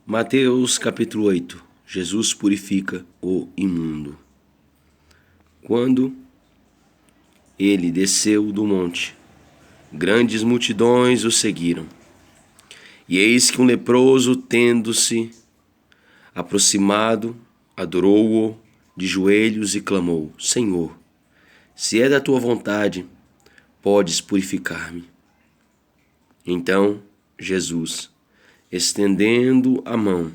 Mateus capítulo 8. Jesus purifica o imundo. Quando ele desceu do monte, grandes multidões o seguiram. E eis que um leproso, tendo-se aproximado, adorou-o de joelhos e clamou: Senhor, se é da tua vontade, podes purificar-me. Então Jesus, estendendo a mão,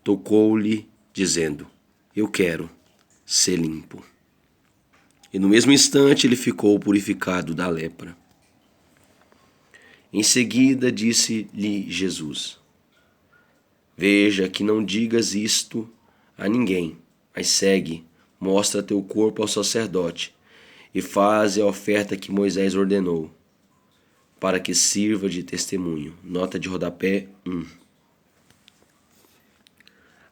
tocou-lhe, dizendo: Eu quero ser limpo. E no mesmo instante ele ficou purificado da lepra. Em seguida disse-lhe Jesus: Veja que não digas isto a ninguém, mas segue, mostra teu corpo ao sacerdote e faze a oferta que Moisés ordenou, para que sirva de testemunho. Nota de rodapé 1.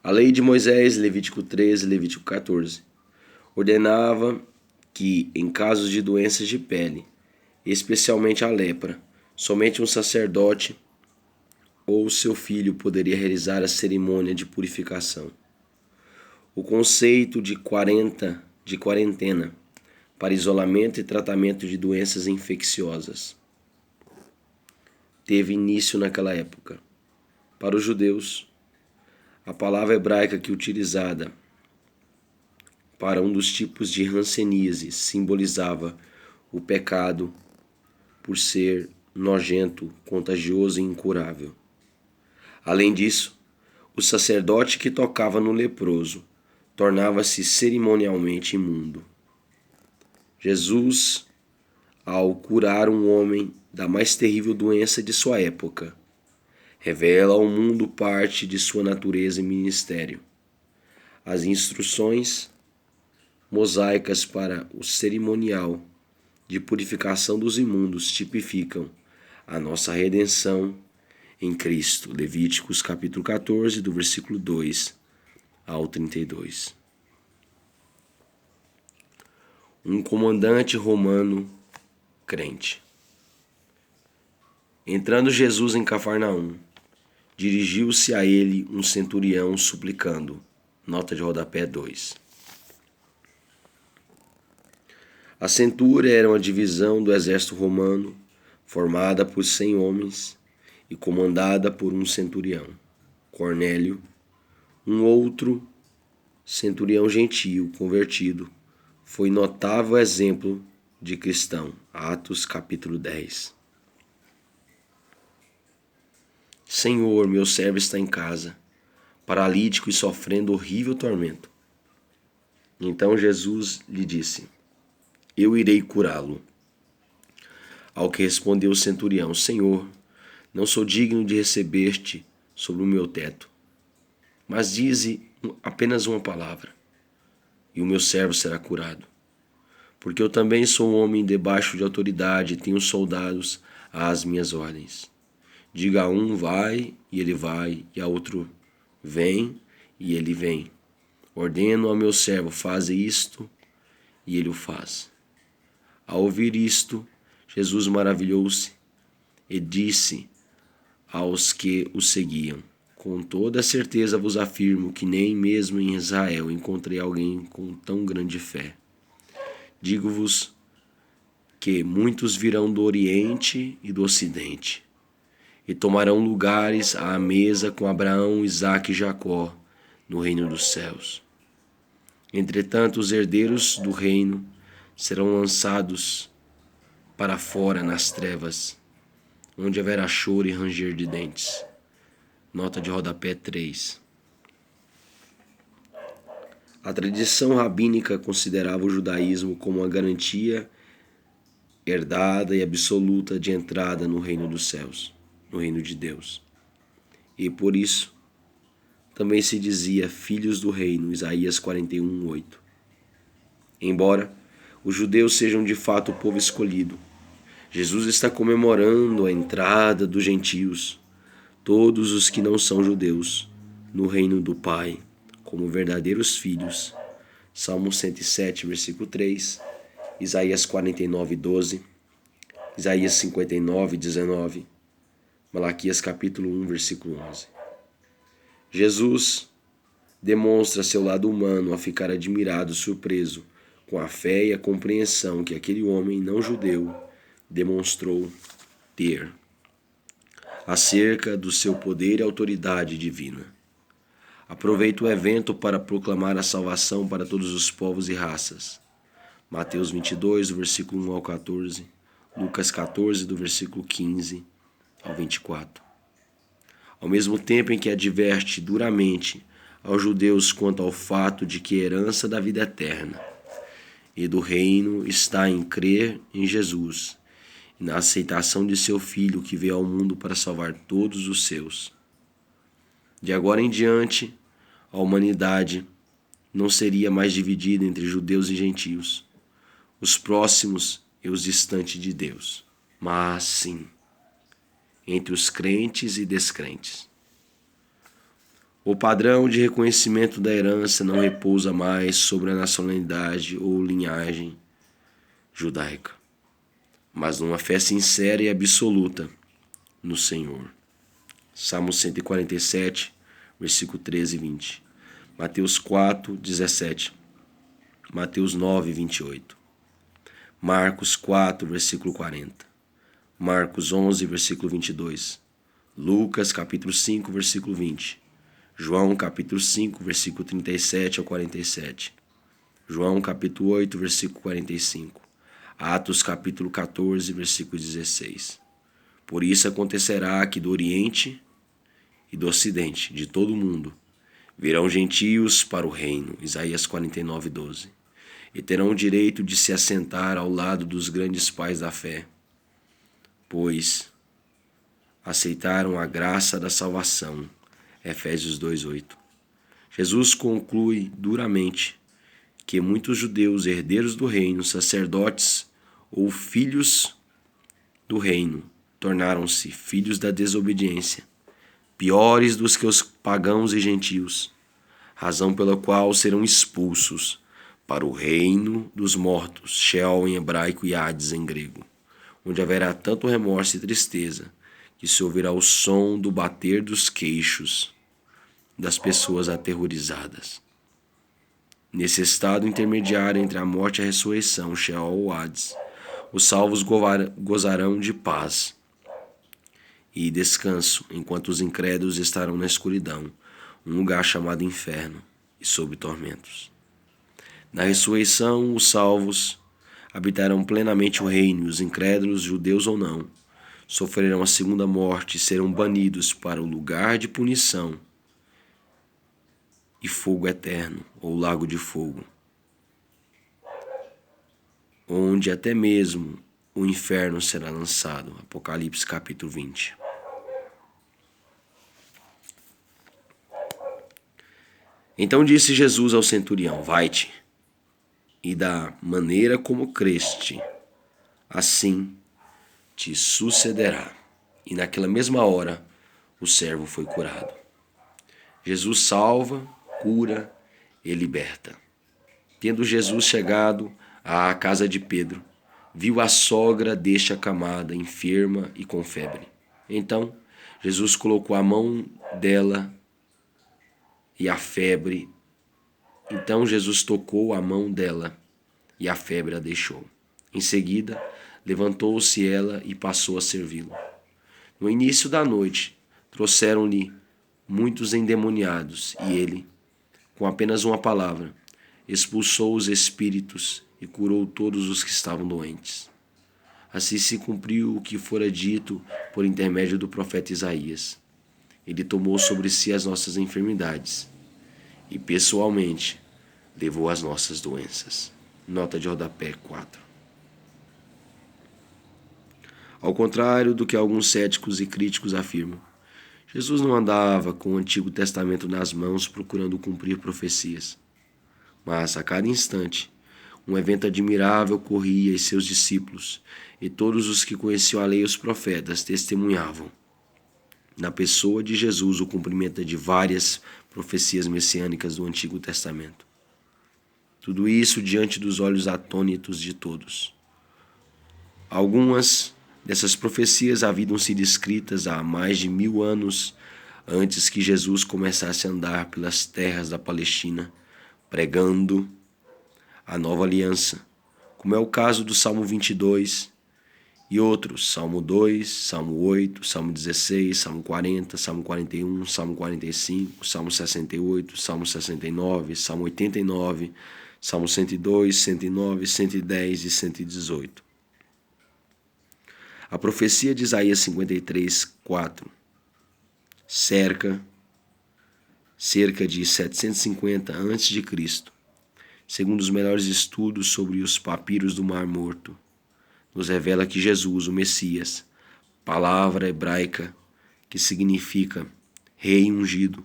A lei de Moisés, Levítico 13, Levítico 14, ordenava que, em casos de doenças de pele, especialmente a lepra, somente um sacerdote ou seu filho poderia realizar a cerimônia de purificação. O conceito de quarentena para isolamento e tratamento de doenças infecciosas teve início naquela época. Para os judeus, a palavra hebraica que utilizada para um dos tipos de hanseníase simbolizava o pecado por ser nojento, contagioso e incurável. Além disso, o sacerdote que tocava no leproso tornava-se cerimonialmente imundo. Jesus, ao curar um homem da mais terrível doença de sua época, revela ao mundo parte de sua natureza e ministério. As instruções mosaicas para o cerimonial de purificação dos imundos tipificam a nossa redenção em Cristo. Levíticos capítulo 14, do versículo 2 ao 32. Um comandante romano crente. Entrando Jesus em Cafarnaum, dirigiu-se a ele um centurião suplicando. Nota de rodapé 2. A centúria era uma divisão do exército romano, formada por 100 homens e comandada por um centurião, Cornélio, um outro centurião gentio convertido. Foi notável exemplo de cristão. Atos capítulo 10. Senhor, meu servo está em casa, paralítico e sofrendo horrível tormento. Então Jesus lhe disse: Eu irei curá-lo. Ao que respondeu o centurião: Senhor, não sou digno de receber-te sobre o meu teto, mas dize apenas uma palavra, e o meu servo será curado. Porque eu também sou um homem debaixo de autoridade e tenho soldados às minhas ordens. Diga a um, vai, e ele vai, e a outro, vem, e ele vem. Ordeno ao meu servo, faze isto, e ele o faz. Ao ouvir isto, Jesus maravilhou-se e disse aos que o seguiam: Com toda certeza vos afirmo que nem mesmo em Israel encontrei alguém com tão grande fé. Digo-vos que muitos virão do Oriente e do Ocidente e tomarão lugares à mesa com Abraão, Isaque e Jacó no reino dos céus. Entretanto, os herdeiros do reino serão lançados para fora nas trevas, onde haverá choro e ranger de dentes. Nota de rodapé 3. A tradição rabínica considerava o judaísmo como uma garantia herdada e absoluta de entrada no reino dos céus, no reino de Deus. E por isso também se dizia filhos do reino, Isaías 41:8. Embora os judeus sejam de fato o povo escolhido, Jesus está comemorando a entrada dos gentios, todos os que não são judeus, no reino do Pai, como verdadeiros filhos. Salmo 107, versículo 3, Isaías 49:12, Isaías 59:19, Malaquias capítulo 1, versículo 11. Jesus demonstra seu lado humano ao ficar admirado, surpreso com a fé e a compreensão que aquele homem não judeu demonstrou ter acerca do seu poder e autoridade divina. Aproveita o evento para proclamar a salvação para todos os povos e raças. Mateus 22, do versículo 1 ao 14, Lucas 14, do versículo 15 ao 24. Ao mesmo tempo em que adverte duramente aos judeus quanto ao fato de que a herança da vida eterna e do reino está em crer em Jesus e na aceitação de seu Filho que veio ao mundo para salvar todos os seus. De agora em diante, a humanidade não seria mais dividida entre judeus e gentios, os próximos e os distantes de Deus, mas sim entre os crentes e descrentes. O padrão de reconhecimento da herança não repousa mais sobre a nacionalidade ou linhagem judaica, mas numa fé sincera e absoluta no Senhor. Salmo 147, versículo 13 e 20. Mateus 4, 17. Mateus 9, 28. Marcos 4, versículo 40. Marcos 11, versículo 22. Lucas, capítulo 5, versículo 20. João, capítulo 5, versículo 37 ao 47. João, capítulo 8, versículo 45. Atos, capítulo 14, versículo 16. Por isso acontecerá que do Oriente e do Ocidente, de todo o mundo, virão gentios para o reino. Isaías 49, 12. E terão o direito de se assentar ao lado dos grandes pais da fé, pois aceitaram a graça da salvação. Efésios 2:8. Jesus conclui duramente que muitos judeus, herdeiros do reino, sacerdotes ou filhos do reino, tornaram-se filhos da desobediência, piores dos que os pagãos e gentios, razão pela qual serão expulsos para o reino dos mortos, Sheol em hebraico e Hades em grego, onde haverá tanto remorso e tristeza que se ouvirá o som do bater dos queixos das pessoas aterrorizadas. Nesse estado intermediário entre a morte e a ressurreição, Sheol ou Hades, os salvos gozarão de paz e descanso, enquanto os incrédulos estarão na escuridão, um lugar chamado inferno e sob tormentos. Na ressurreição, os salvos habitarão plenamente o reino, e os incrédulos, judeus ou não, sofrerão a segunda morte e serão banidos para o lugar de punição e fogo eterno, ou lago de fogo, onde até mesmo o inferno será lançado. Apocalipse capítulo 20. Então disse Jesus ao centurião: vai-te, e da maneira como creste, assim te sucederá. E naquela mesma hora o servo foi curado. Jesus salva, cura e liberta. Tendo Jesus chegado à casa de Pedro, viu a sogra deste acamada, enferma e com febre. Então Jesus colocou a mão dela e a febre. Então Jesus tocou a mão dela e a febre a deixou. Em seguida, levantou-se ela e passou a servi-lo. No início da noite, trouxeram-lhe muitos endemoniados e ele, com apenas uma palavra, expulsou os espíritos e curou todos os que estavam doentes. Assim se cumpriu o que fora dito por intermédio do profeta Isaías. Ele tomou sobre si as nossas enfermidades e pessoalmente levou as nossas doenças. Nota de rodapé 4. Ao contrário do que alguns céticos e críticos afirmam, Jesus não andava com o Antigo Testamento nas mãos procurando cumprir profecias. Mas, a cada instante, um evento admirável ocorria e seus discípulos e todos os que conheciam a lei e os profetas testemunhavam na pessoa de Jesus o cumprimento de várias profecias messiânicas do Antigo Testamento. Tudo isso diante dos olhos atônitos de todos. Algumas dessas profecias haviam sido escritas há mais de 1000 anos antes que Jesus começasse a andar pelas terras da Palestina, pregando a nova aliança, como é o caso do Salmo 22 e outros, Salmo 2, Salmo 8, Salmo 16, Salmo 40, Salmo 41, Salmo 45, Salmo 68, Salmo 69, Salmo 89, Salmo 102, 109, 110 e 118. A profecia de Isaías 53, 4, cerca de 750 a.C., segundo os melhores estudos sobre os papiros do Mar Morto, nos revela que Jesus, o Messias, palavra hebraica que significa rei ungido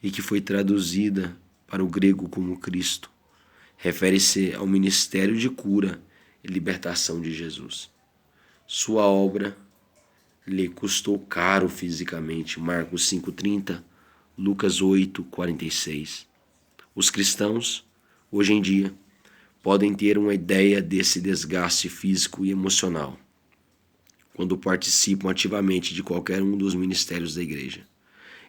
e que foi traduzida para o grego como Cristo, refere-se ao ministério de cura e libertação de Jesus. Sua obra lhe custou caro fisicamente, Marcos 5,30, Lucas 8,46. Os cristãos, hoje em dia, podem ter uma ideia desse desgaste físico e emocional quando participam ativamente de qualquer um dos ministérios da igreja.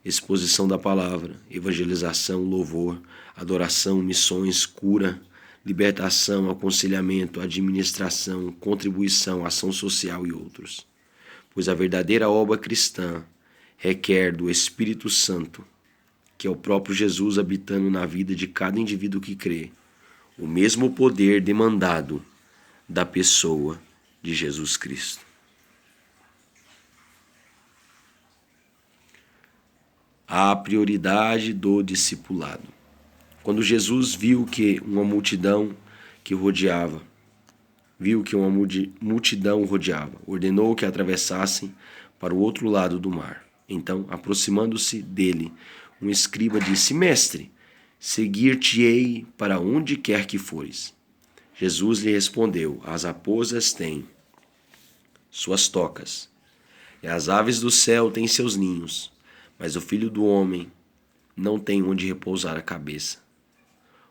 Exposição da palavra, evangelização, louvor, adoração, missões, cura, libertação, aconselhamento, administração, contribuição, ação social e outros. Pois a verdadeira obra cristã requer do Espírito Santo, que é o próprio Jesus habitando na vida de cada indivíduo que crê, o mesmo poder demandado da pessoa de Jesus Cristo. A prioridade do discipulado. Quando Jesus viu que uma multidão rodeava, ordenou que atravessassem para o outro lado do mar. Então, aproximando-se dele, um escriba disse: Mestre, seguir-te-ei para onde quer que fores. Jesus lhe respondeu: As raposas têm suas tocas, e as aves do céu têm seus ninhos, mas o Filho do Homem não tem onde repousar a cabeça.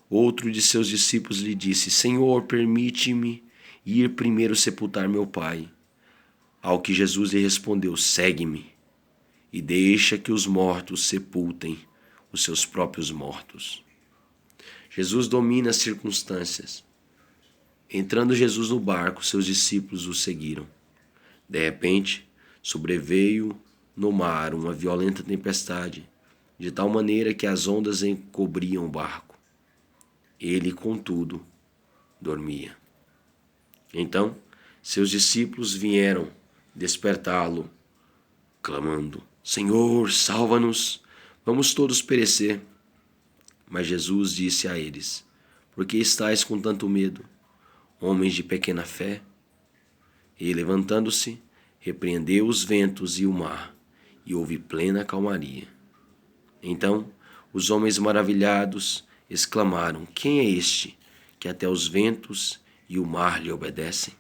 Outro de seus discípulos lhe disse: Senhor, permite-me ir primeiro sepultar meu pai. Ao que Jesus lhe respondeu: Segue-me e deixa que os mortos sepultem os seus próprios mortos. Jesus domina as circunstâncias. Entrando Jesus no barco, seus discípulos o seguiram. De repente, sobreveio no mar uma violenta tempestade, de tal maneira que as ondas encobriam o barco. Ele, contudo, dormia. Então, seus discípulos vieram despertá-lo, clamando: Senhor, salva-nos, vamos todos perecer. Mas Jesus disse a eles: Por que estáis com tanto medo, homens de pequena fé? E, levantando-se, repreendeu os ventos e o mar, e houve plena calmaria. Então, os homens maravilhados exclamaram: Quem é este, que até os ventos e o mar lhe obedecem?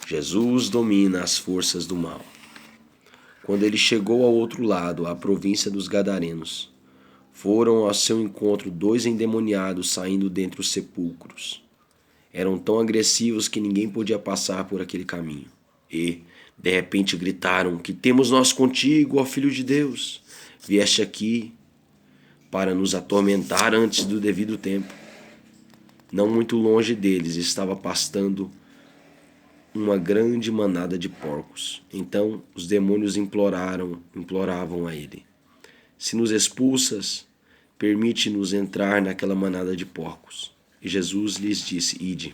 Jesus domina as forças do mal. Quando ele chegou ao outro lado, à província dos Gadarenos, foram ao seu encontro 2 endemoniados saindo dentre os sepulcros. Eram tão agressivos que ninguém podia passar por aquele caminho. E, de repente, gritaram: Que temos nós contigo, ó Filho de Deus? Vieste aqui para nos atormentar antes do devido tempo. Não muito longe deles estava pastando uma grande manada de porcos. Então os demônios imploravam a ele: Se nos expulsas, permite-nos entrar naquela manada de porcos. E Jesus lhes disse: Ide.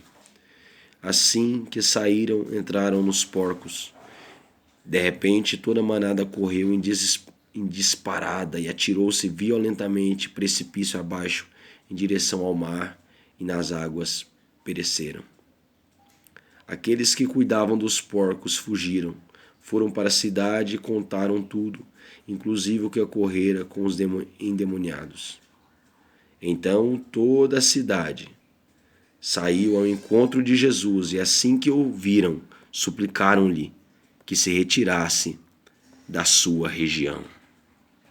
Assim que saíram, entraram nos porcos. De repente, toda a manada correu em disparada e atirou-se violentamente, precipício abaixo, em direção ao mar, e nas águas pereceram. Aqueles que cuidavam dos porcos fugiram, foram para a cidade e contaram tudo, inclusive o que ocorrera com os endemoniados. Então toda a cidade saiu ao encontro de Jesus, e assim que o viram, suplicaram-lhe que se retirasse da sua região.